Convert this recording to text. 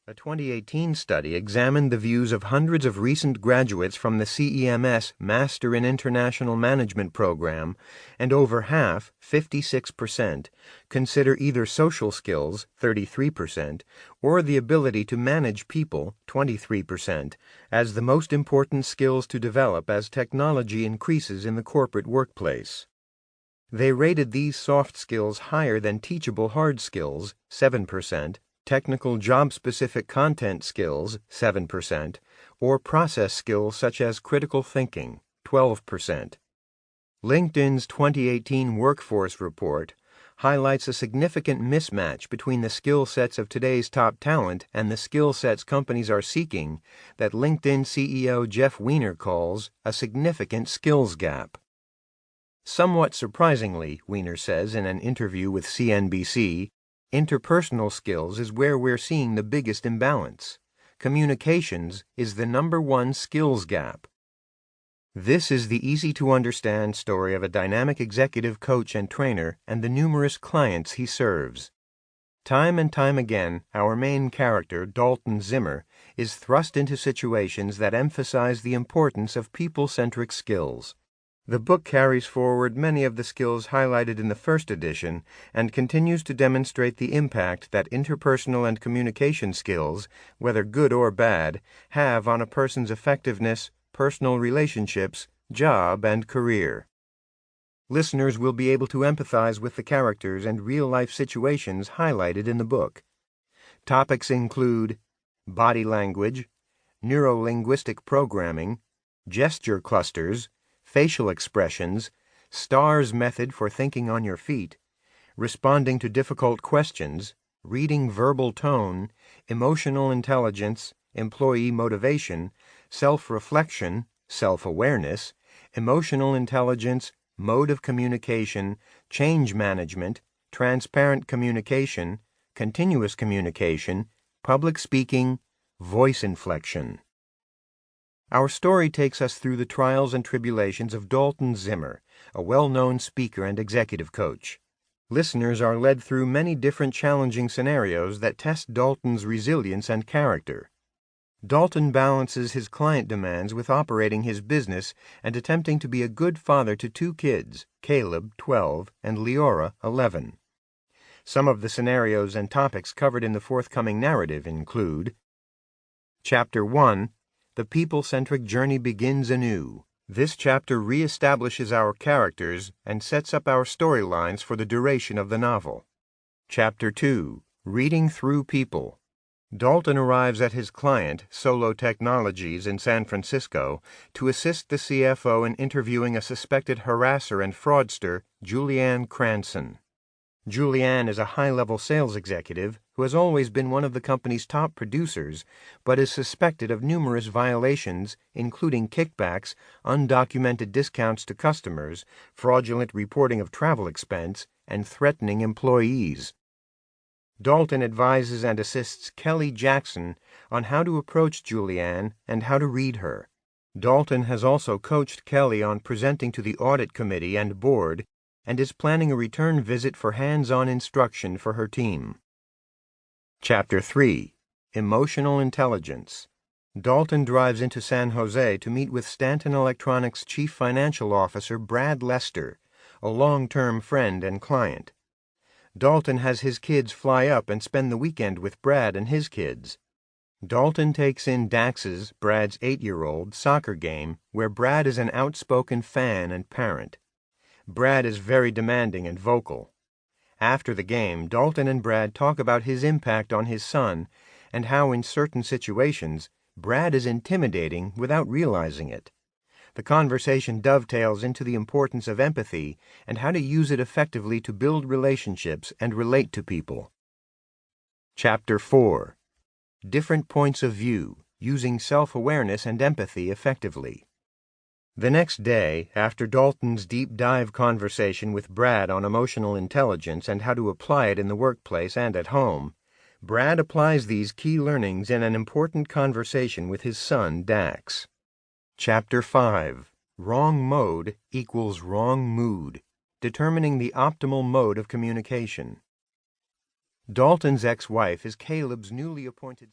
A 2018 study examined the views of hundreds of recent graduates from the CEMS Master in International Management program, and over half, 56%, consider either social skills, 33%, or the ability to manage people, 23%, as the most important skills to develop as technology increases in the corporate workplace. They rated these soft skills higher than teachable hard skills, 7%, technical job-specific content skills, 7%, or process skills such as critical thinking, 12%. LinkedIn's 2018 Workforce Report highlights a significant mismatch between the skill sets of today's top talent and the skill sets companies are seeking that LinkedIn CEO Jeff Weiner calls a significant skills gap. Somewhat surprisingly, Weiner says in an interview with CNBC, interpersonal skills is where we're seeing the biggest imbalance. Communications is the #1 skills gap. This is the easy-to-understand story of a dynamic executive coach and trainer and the numerous clients he serves. Time and time again, our main character, Dalton Zimmer, is thrust into situations that emphasize the importance of people-centric skills. The book carries forward many of the skills highlighted in the first edition and continues to demonstrate the impact that interpersonal and communication skills, whether good or bad, have on a person's effectiveness, personal relationships, job, and career. Listeners will be able to empathize with the characters and real-life situations highlighted in the book. Topics include body language, neuro-linguistic programming, gesture clusters, facial expressions, STARS method for thinking on your feet, responding to difficult questions, reading verbal tone, emotional intelligence, employee motivation, self-reflection, self-awareness, emotional intelligence, mode of communication, change management, transparent communication, continuous communication, public speaking, voice inflection. Our story takes us through the trials and tribulations of Dalton Zimmer, a well-known speaker and executive coach. Listeners are led through many different challenging scenarios that test Dalton's resilience and character. Dalton balances his client demands with operating his business and attempting to be a good father to 2 kids, Caleb, 12, and Leora, 11. Some of the scenarios and topics covered in the forthcoming narrative include: Chapter 1, The People-Centric Journey Begins Anew. This chapter reestablishes our characters and sets up our storylines for the duration of the novel. Chapter 2, Reading Through People. Dalton arrives at his client, Solo Technologies, in San Francisco, to assist the CFO in interviewing a suspected harasser and fraudster, Julianne Cranson. Julianne is a high-level sales executive who has always been one of the company's top producers, but is suspected of numerous violations, including kickbacks, undocumented discounts to customers, fraudulent reporting of travel expense, and threatening employees. Dalton advises and assists Kelly Jackson on how to approach Julianne and how to read her. Dalton has also coached Kelly on presenting to the audit committee and board and is planning a return visit for hands-on instruction for her team. Chapter 3, Emotional Intelligence. Dalton drives into San Jose to meet with Stanton Electronics Chief Financial Officer Brad Lester, a long-term friend and client. Dalton has his kids fly up and spend the weekend with Brad and his kids. Dalton takes in Dax's, Brad's 8-year-old, soccer game, where Brad is an outspoken fan and parent. Brad is very demanding and vocal. After the game, Dalton and Brad talk about his impact on his son and how in certain situations, Brad is intimidating without realizing it. The conversation dovetails into the importance of empathy and how to use it effectively to build relationships and relate to people. Chapter 4, Different Points of View, Using Self-Awareness and Empathy Effectively. The next day, after Dalton's deep-dive conversation with Brad on emotional intelligence and how to apply it in the workplace and at home, Brad applies these key learnings in an important conversation with his son, Dax. Chapter 5, Wrong Mode Equals Wrong Mood, Determining the Optimal Mode of Communication. Dalton's ex-wife is Caleb's newly appointed